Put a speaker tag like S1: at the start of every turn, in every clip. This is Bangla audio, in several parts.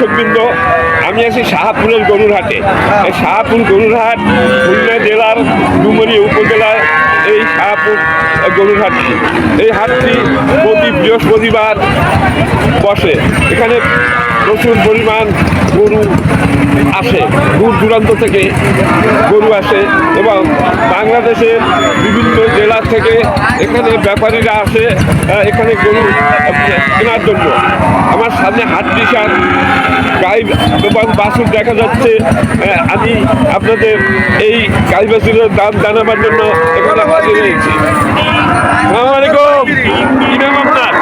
S1: দর্শকবৃন্দ, আমি আছি শাহপুরের গরুর হাটে। এই শাহপুর গরুর হাট খুলনা জেলার ডুমুরিয়া উপজেলার এই শাহপুর গরুর হাটটি। এই হাটটি প্রতি বৃহস্পতিবার বসে। এখানে প্রচুর পরিমাণ গরু আসে, দূর দূরান্ত থেকে গরু আসে এবং বাংলাদেশের বিভিন্ন জেলা থেকে এখানে ব্যাপারীরা আসে এখানে গরু কেনার জন্য। আমার সামনে হাট বিশাল গাই এবং বাছুর দেখা যাচ্ছে। আমি আপনাদের এই গাই বাছুরের দাম জানাবার জন্য এখানে হাজির হয়েছি। আসসালামু আলাইকুম, কি নাম আপনার?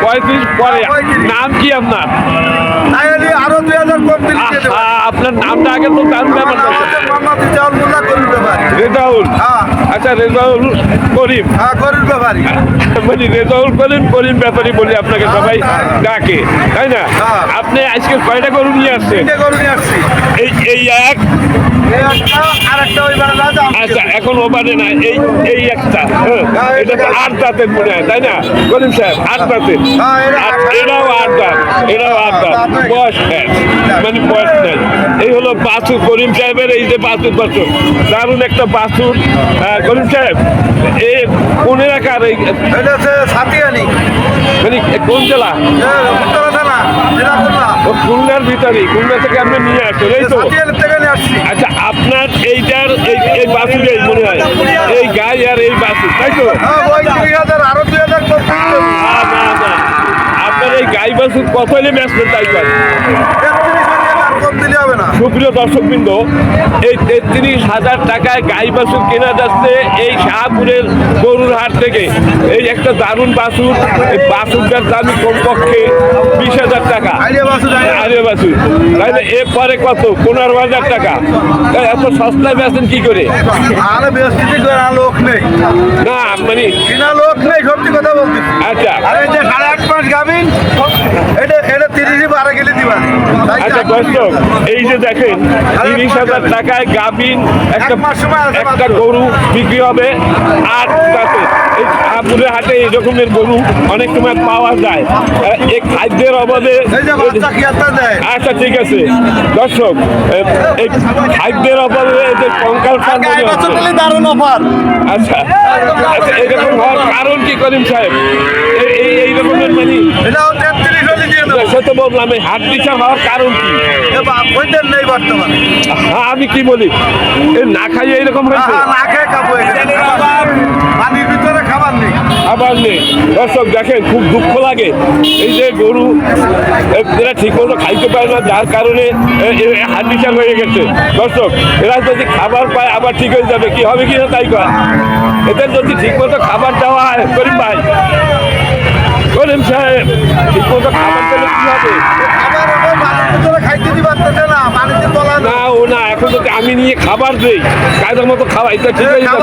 S1: 35 পরে। নাম কি আপনার?
S2: আরো 2000 কম দিলে
S1: আপনার নামটা আগে তো জানতে আমার রেজাউল। আচ্ছা, রেজাউল করিম। মানে রেজাউল করিম, করিম ব্যাপারী বলি আপনাকে সবাই ডাকে, তাই না? আপনি আজকে কয়টা গরু নিয়ে আসছেন? এই এক। আচ্ছা, এখন ওবারে না, এই একটা। এটা তো 8 দাঁতের মনে হয়, তাই না করিম সাহেব? 8 দাঁতের। এটাও 8 দাঁত, এটাও 8 দাঁত। বয়স মানে বয়স নাই। এই হলো বাছুর করিম সাহেবের। এই যে বাছুর দারুণ একটা বাছুর। করিম সাহেব, এই কোন এলাকার? এই মানে কোন জেলা? খুলনার ভিতরে। খুলনা থেকে আপনি নিয়ে আসছেন, এই তো? আচ্ছা, আপনার এইটার এই বাছুর এই মনে হয় এই গাই আর এই বাছুর, তাই তো? আপনার এই গাই বাছুর কত হলে বেচবেন তাই পারেন? সুপ্রিয় দর্শকবৃন্দ, এই 33,000 টাকায় গাই বাছুর কেনা যাচ্ছে এই শাহপুরের গরুর হাট থেকে। এই একটা দারুণ বাছুর। এই বাছুরটার দাম কমপক্ষে 20,000 টাকা। আরে বাছুর, তাহলে এরপরে কত? 15,000 টাকা। এত সস্তায় বেচেন কি করে?
S2: লোক নেই
S1: না, মানে
S2: লোক নেই, সত্যি কথা বলছি।
S1: আচ্ছা,
S2: 8.5 মাস গাভিন, এটা 30 বারে গেলে দিবা।
S1: আচ্ছা দর্শক, এই যে দেখেন 30,000 টাকায় গাভিন একটা গরু বিক্রি হবে 8 দাঁতে। এই শাহপুরের হাটে এই রকমের গরু অনেক সময় পাওয়া যায়। এই খাদ্যের অভাবে। আচ্ছা ঠিক আছে দর্শক, এই খাদ্যের অভাবে যে কঙ্কাল
S2: দারুণ অফার।
S1: আচ্ছা আচ্ছা, এরকম হওয়ার কারণ কি করিম সাহেব? এই রকমের মানে সে তো বললাম, এই হাট বিচার হওয়ার কারণ কি?
S2: নেই বর্তমানে।
S1: হ্যাঁ, আমি কি বলি, না খাইয়ে এইরকম হয়েছে।
S2: না খেয়ে পানির ভিতরে খাবার নেই,
S1: খাবার নেই। দর্শক দেখেন, খুব দুঃখ লাগে। এই যে গরু এরা ঠিক মতো খাইতে পারে না, যার কারণে হাট বিচার হয়ে গেছে। দর্শক, এরা যদি খাবার পায় আবার ঠিক হয়ে যাবে, কি হবে কিনা তাই কয়। এদের যদি ঠিক মতো খাবার দেওয়া হয়, করিম ভাই, করিম সাহেব, ঠিক মতো খাবার দিলে কি হবে? না ও না, এখন যদি আমি নিয়ে খাবার দিই, কায়দার মতো খাওয়াই, তো ঠিক হয়ে যাবে।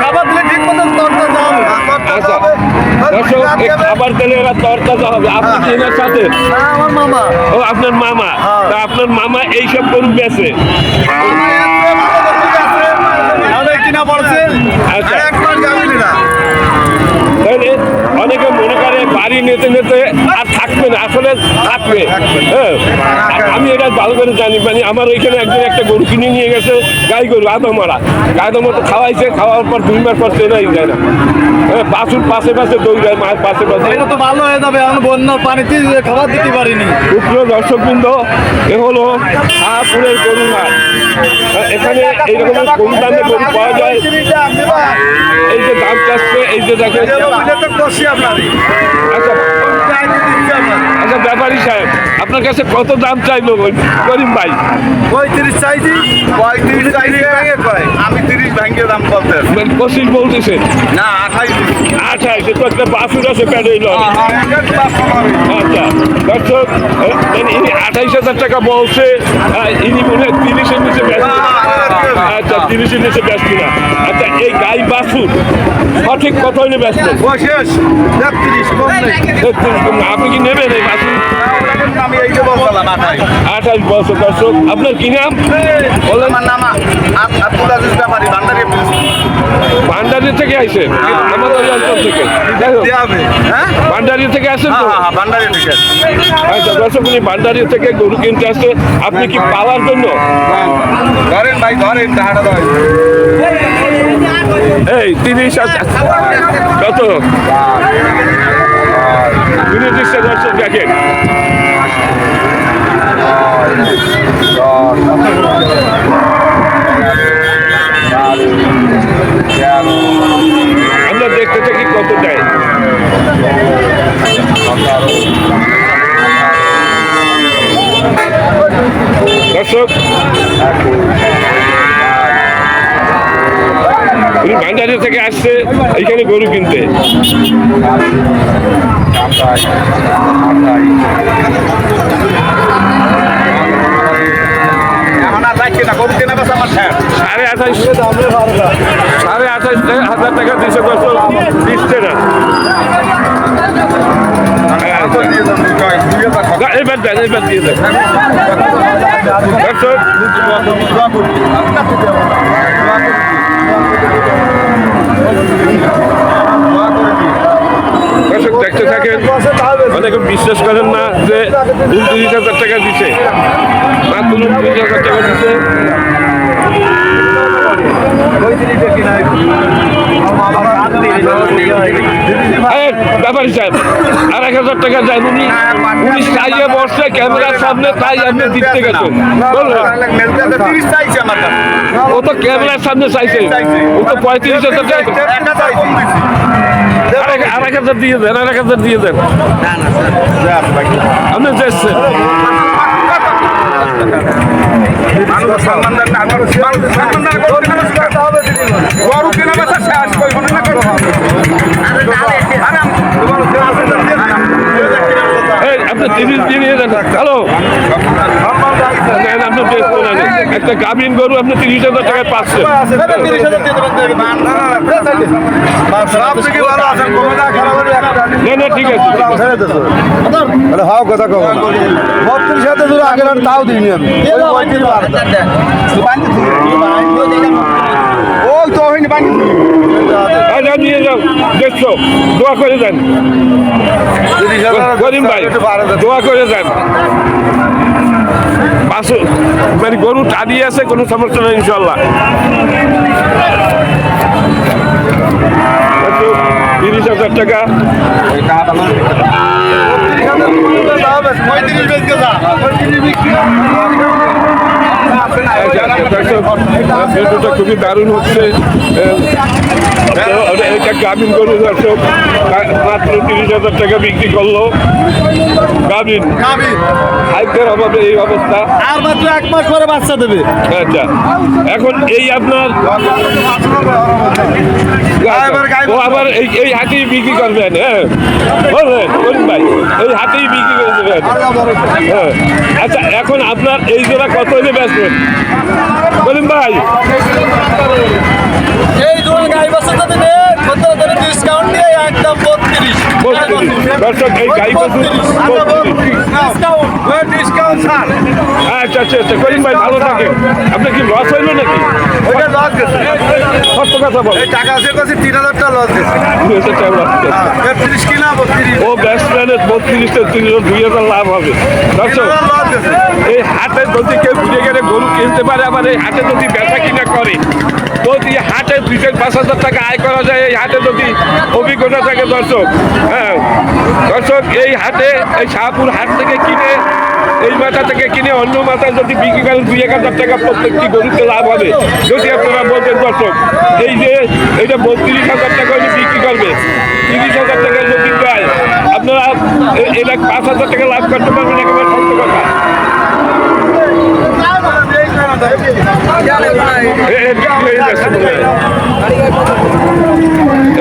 S2: খাবার দিলে ঠিক মতো
S1: আচ্ছা দর্শক, এই খাবার দিলে এরা তরতাজা হবে। আপনি কি এনার সাথে?
S2: আমার মামা।
S1: ও, আপনার মামা। তা আপনার মামা এইসব গরু বেচে?
S2: কিনা পড়ছে।
S1: আচ্ছা, তাহলে অনেকে মনে করে বাড়ি নিতে নিতে আর থাকবে না, আসলে থাকবে। হ্যাঁ, আমি এটা ভালো করে জানি। মানে আমার ওইখানে একজন একটা গরু কিনে নিয়ে গেছে, গাই গরু আদা মারা। গায়ের মতো খাওয়াইছে, খাওয়ার পর 2 মাস পর চেনাই যায় না। বাছুর পাশে পাশে দৌড়ায়, মায়ের পাশে পাশে।
S2: এটা তো ভালো হয়ে যাবে, এখন বন্যার পানিতে খাবার দিতে পারিনি।
S1: সুপ্রিয় দর্শকবৃন্দ, এ হলো শাহপুরের গরুর হাট। এখানে এইরকমের কম দামে গরু পাওয়া যায়। এই যে দাম চাচ্ছে, এই যে দেখেন। আচ্ছা আচ্ছা, ব্যাপারী সাহেব, আপনার কাছে কত দাম চাইলো করিম ভাই?
S2: 35 চাইছি, 35 চাইছি। আমি 30 ভাঙিয়ে দাম বলতে।
S1: 25 বলতেছেন?
S2: না,
S1: 28। তো একটা বাছুর আছে প্যাডে। আচ্ছা দর্শক, ইনি 28,000 টাকা বলছে। ইনি মনে হয় 30-এর নিচে ব্যস্ত। আচ্ছা, 30-এর নিচে ব্যস্ত না। আচ্ছা, এই গাই বাছুর সঠিক কত হইলে ব্যস্ত?
S2: 33 কম নেই।
S1: আপনি কি নেবেন এই বাছুর?
S2: আমি এই যে বলছিলাম
S1: 28 বছর দর্শক। আপনার কি নাম বলেন?
S2: আমার নাম আব্দুল আজিজ ব্যাপারী ভান্ডারি।
S1: ভান্ডারি থেকে আইছেন আমাদের এই অঞ্চল থেকে? যাই হোক,
S2: হ্যাঁ
S1: ভান্ডারি থেকে আসেন তো?
S2: হ্যাঁ ভান্ডারি থেকে।
S1: আচ্ছা দর্শক, উনি ভান্ডারি থেকে গরু কিনতে আসছে। আপনি কি পাওয়ার জন্য?
S2: ধরেন ভাই ধরেন টাকাটা ধরেন।
S1: এই 30 কত মিনিট দর্শক দেখেন। আমরা দেখতে থাকি কত দেয়। দর্শক, উনি ভান্ডারি থেকে আসছে এইখানে গরু কিনতে।
S2: এখন আর যাচ্ছি না, গরু কেনা বেচা আমার শেষ।
S1: 28,500 টাকা দিচ্ছে দর্শক, দিচ্ছে না। এবার দেন, এবার দিয়ে দেন দর্শক। দর্শক দেখতে থাকেন। অনেকে বিশ্বাস করেন না যে 29,000 টাকা দিচ্ছে, মাত্র 29,000 টাকা দিচ্ছে। ব্যাপারী সাহেব 1,000 টাকা যায়। উনি চাইয়ে বসছে ক্যামেরার সামনে, তাই আপনি দিতে গেছেন। ও তো ক্যামেরার সামনে চাইছে, ও তো 35,000 টাকা। 1,000 দিয়ে দেন, 1,000 দিয়ে দেন। আপনি চেয়েছেন
S2: গরু কেনা বেচা শেষ করবো না।
S1: আপনি 30 দিয়ে নিয়ে যান। হ্যালো, আপনার একটা গাভীন গরু আপনি 30,000 টাকায় পাচ্ছেন। না না, ঠিক আছে।
S3: হাও কথা কব 32,000 ধরে আগের আর তাও দিইনি আমি। ওই তো হইনি পানি
S1: নিয়ে যাও, দেখছো, দোয়া করে দেন করিম ভাই, দোয়া করে দেন। মানে গরু টানিয়ে আছে, কোনো সমস্যা নেই ইনশাল্লাহ। 30,000 টাকা। ভিডিওটা খুবই দারুণ হচ্ছে। এটা গাভীন গরু দর্শক, মাত্র 30,000 টাকা বিক্রি করলো। গাভীন খাদ্যের অভাবে এই অবস্থা।
S3: আর মাত্র 1 মাস পরে বাচ্চা দেবে।
S1: আচ্ছা, এখন এই আপনার ও আবার এই হাতেই বিক্রি করবেন? হ্যাঁ বলবেন করিম ভাই, এই হাতেই বিক্রি করে দেবেন। হ্যাঁ আচ্ছা, এখন আপনার এই জোড়া কত হলে বেচবেন করিম ভাই?
S3: এই দুটো গাই বাচ্চা দেবে ডিসকাউন্ট দিয়ে একদম 32।
S1: দর্শক, এই গাই
S2: ডিসকাউন্ট স্যার।
S1: আচ্ছা আচ্ছা আচ্ছা, করিম ভাই ভালো থাকে। আপনার কি লস হইলো নাকি?
S2: ওইটা লস গেছে,
S1: সত্য কথা বল।
S2: এই টাকা আছে কাছে 3,000 টাকা লস গেছে।
S1: 2,000 টাকা loss গেছে।
S2: 30 কিনা 32
S1: ও ব্যাটসম্যানের 32,000 লাভ হবে। দর্শক,
S2: লস গেছে।
S1: এই হাটে যদি কেউ ঘুরে গেলে গরু কিনতে পারে, আবার এই হাটে যদি বেচা কিনা করে, যদি হাটে 2,000-5,000 টাকা আয় করা যায়, এই হাটে যদি অভিজ্ঞতা থাকে দর্শক। হ্যাঁ দর্শক, এই হাটে, এই শাহপুর হাট থেকে কিনে, এই মাথা থেকে কিনে অন্য মাথায় যদি বিক্রি করেন 2,000 টাকা প্রত্যেকটি গরুতে লাভ হবে। যদি আপনারা বলতেন দর্শক, এই যে এইটা 32,000 টাকা হলে বিক্রি করবে, 30,000 টাকা যদি দেয়, আপনারা এটা 5,000 টাকা লাভ করতে পারবেন। একেবারে সত্য কথা।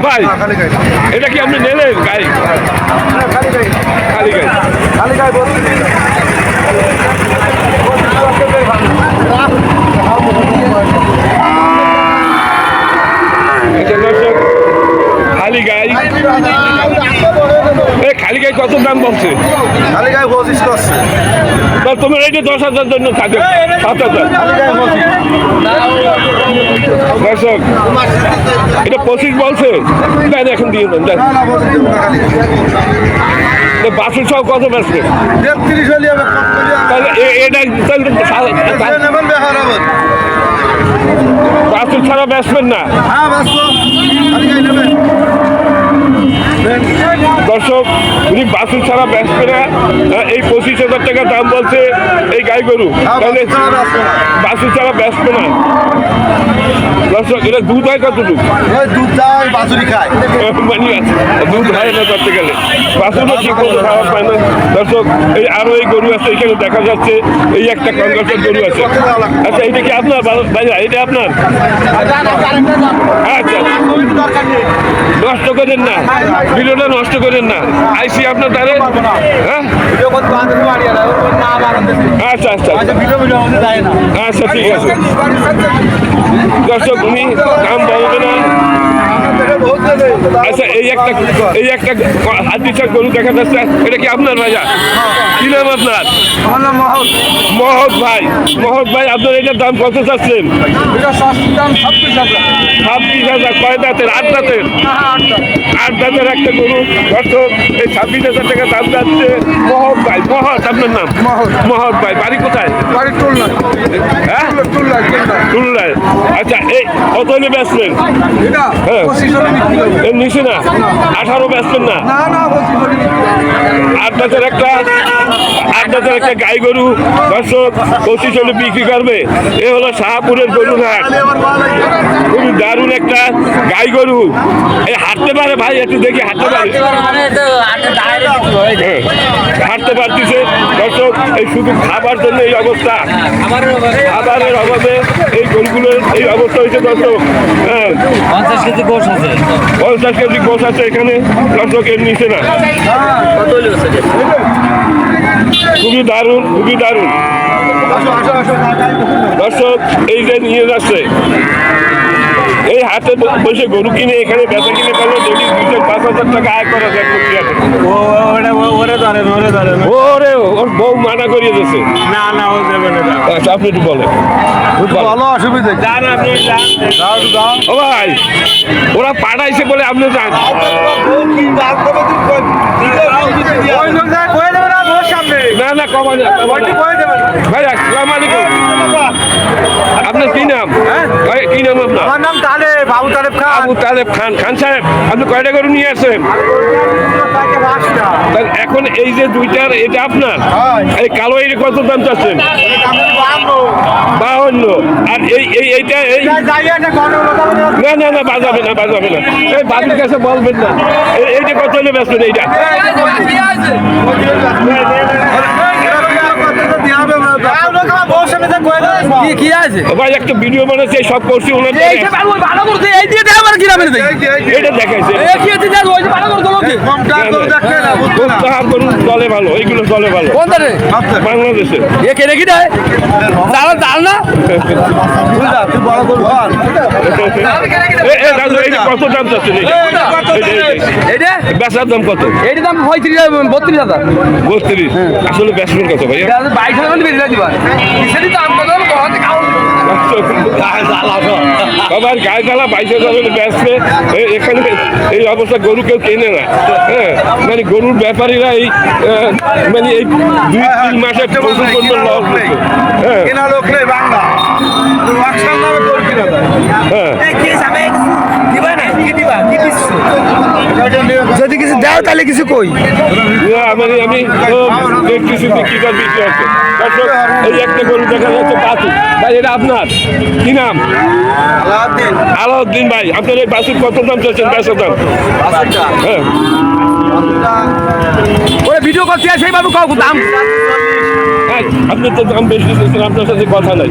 S1: ভাই, এটা কি আপনি নেলেন গাই? খালি গাই, খালি গাই। খালি গাই, খালি গায়ে কত দাম বলছে?
S2: খালি গায়ে 25 করছে।
S1: তা তোমার এই যে 10,000 জন্য থাকে 7,000।
S2: খালি গায়ে 25।
S1: দর্শক এটা 25 বলছে, দেন এখন দিয়ে দেন দেন।
S2: না, 25 দেবো না খালি।
S1: বাসুর সব কত বেসবে?
S2: 33 হলে হবে, কম করে হবে।
S1: তাহলে এটা তাহলে
S2: যে নেবেন বেহার হবেন।
S1: বাসুর ছাড়া বেসবেন না।
S2: হ্যাঁ, ব্যস্ত। খালি গায়ে নেবেন।
S1: দর্শক উনি বাসুর ছাড়া বেসবে না, এই 25,000 টাকা দাম বলছে এই গাই গরু, তাহলে বাসুর ছাড়া বেসবে না। দর্শক এটা দুধ হয় কতটুকু?
S2: ওই দুধ চাই, বাছুরি খায়।
S1: মানে দুধ হয় না ধরতে গেলে, বাসুরও ঠিক মতো খাওয়া পায় না। দর্শক এই আরো এই গরু আছে এখানে দেখা যাচ্ছে, এই একটা কংগ্রেসের গরু আছে। আচ্ছা এটা কি আপনার ভাইয়া? এটা আপনার? আচ্ছা নষ্ট করেন না, ভিডিওটা নষ্ট করেন না। আইসি আপনার দ্বারে হ্যাঁ আচ্ছা আচ্ছা আচ্ছা ঠিক আছে। দর্শক উনি দাম বলবে না। আচ্ছা এই একটা হাতিসার গরু দেখা যাচ্ছে, এটা কি আপনার ভাইয়া? কি নাম আপনার? মহৎ ভাই। মহৎ ভাই আপনার এটার দাম কত চাচ্ছেন? 26,000। কয় দাঁতের? 8 দাঁতের। 8 দাঁতের একটা গরু। দর্শক এই 26,000 টাকা দাম যাচ্ছে। মহৎ ভাই, মহৎ আপনার নাম? মহৎ ভাই। বাড়ি কোথায়? হ্যাঁ টুল্লায়। আচ্ছা এই কত হলে বেচবেন? হ্যাঁ এর নিচে না? 18 বেচবেন না? 8 দাঁতের একটা গাই গরু দর্শক 25 হলে বিক্রি করবে। এ হলো শাহপুরের গরুর হাট। খুবই দারুণ একটা গাই গরু। এই হাঁটতে পারে ভাই? একটু দেখি হাঁটতে পারে? হ্যাঁ, হাঁটতে পারতেছে। দর্শক এই শুধু খাবার জন্য এই অবস্থা, খাবারের অভাবে এই গরুগুলোর এই অবস্থা হয়েছে। দর্শক হ্যাঁ
S4: 50 কেজি গোশ আছে।
S1: 50 কেজি গোছ আছে এখানে। দর্শক এর নিচে না। খুবই দারুণ, খুবই দারুণ। দর্শক এই যে নিয়ে যাচ্ছে, এই হাতে বসে গরু কিনে এখানে বেচা কিনে করলে যদি 2,000-5,000 টাকা আয় করা যায়। ওরে ওর বউ মানা করিয়ে দিচ্ছে। আচ্ছা আপনি একটু বলেন।
S2: ভালো অসুবিধা।
S1: ও ভাই ওরা পাঠাইছে বলে আপনি যান। না না কমা না ভাই। আসসালামু আলাইকুম। আপনার কি নাম? কি নাম আপনার?
S2: আমার নাম তালেব, আবু তালেব খান।
S1: আবু তালেব খান। খান সাহেব আপনি কয়টা গরু নিয়ে আসেন? এখন এই যে দুইটার এটা আপনার? এই কালো এর কত দাম চাচ্ছেন? 52। আর এইটা এই না না না বাজাবে না, বাজাবে না। এই বাবির কাছে বলবেন না। এইটা কত হলে বেচবেন? এইটা
S4: কি আছে
S1: ভাই একটা ভিডিও বানাচ্ছে সব করছি ওনার
S4: ভালো করতে এই দিয়ে দেয় আমার গ্রামের
S1: এটা দেখাইছে। তাহার গরু দলে ভালো, এইগুলো দলে ভালো
S4: কোন ধারে
S1: বাংলাদেশে।
S4: এ কে রেখি দেয় জাল না
S1: দাদু এইটা কত দাম চাচ্ছেন?
S4: এইটা
S1: বেচার দাম কত?
S4: এইটার দাম 32,000।
S1: 32। আসলে বেচবেন কত ভাইয়া?
S4: 22,000 বেরিয়ে দিবা সেটি দাম কত
S1: আবার গায়ে জ্বালা 22,000 বেচবে। এখানে এই অবস্থা গরু কেউ কেনে না। হ্যাঁ মানে গরুর ব্যাপারীরা এই মানে এই 2-3 মাসে প্রচুর পরিমাণ লস হচ্ছে। হ্যাঁ
S2: কেনা লোক নেই বাংলা। ওয়াকশাপ নামে গরু কিনা যায়।
S1: হ্যাঁ
S4: যদি কিছু দাও তাহলে কিছু কই
S1: আমি দেখতেছি কি কাজ বিক্রি হচ্ছে। দর্শক এই একটা গরু দেখা যাচ্ছে বাছু ভাই। এটা আপনার কি নাম? আলাউদ্দিন ভাই। আপনার এই বাছুর কত দাম চাচ্ছেন? বেচার দাম? হ্যাঁ
S4: ওরে ভিডিও করতে আসে বাবু কাউ দাম
S1: আপনি তো দাম বেশি দিচ্ছেন, আপনার সাথে কথা নাই।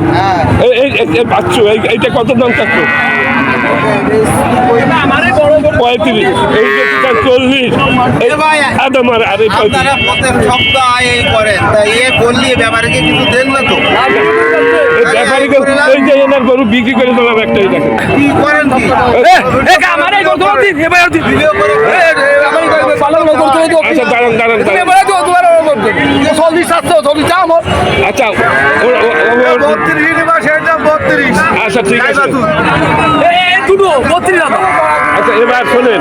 S1: এই বাচ্চু এইটা কত দাম চাচ্ছ? 35। এই যে 40। আদা মারে আর এই 35।
S2: আপনারা প্রত্যেক সপ্তাহ এই করেন, তাই এ করলে ব্যাপারীকে কিছু দেন না তো?
S1: এই ব্যাপারীকে এই যে এনার গরু বিক্রি করে দিলাম একটাই দেখেন।
S2: কি করেন কি?
S1: আচ্ছা দাঁড়ান জানান তাহলে।
S4: চল্লিশ সাতশো চল্লিশ দাম
S1: আচ্ছা
S2: বত্রিশ নিবা সেটা 32।
S1: আচ্ছা ঠিক আছে
S4: দুটো 32,000
S1: আচ্ছা এবার শোনেন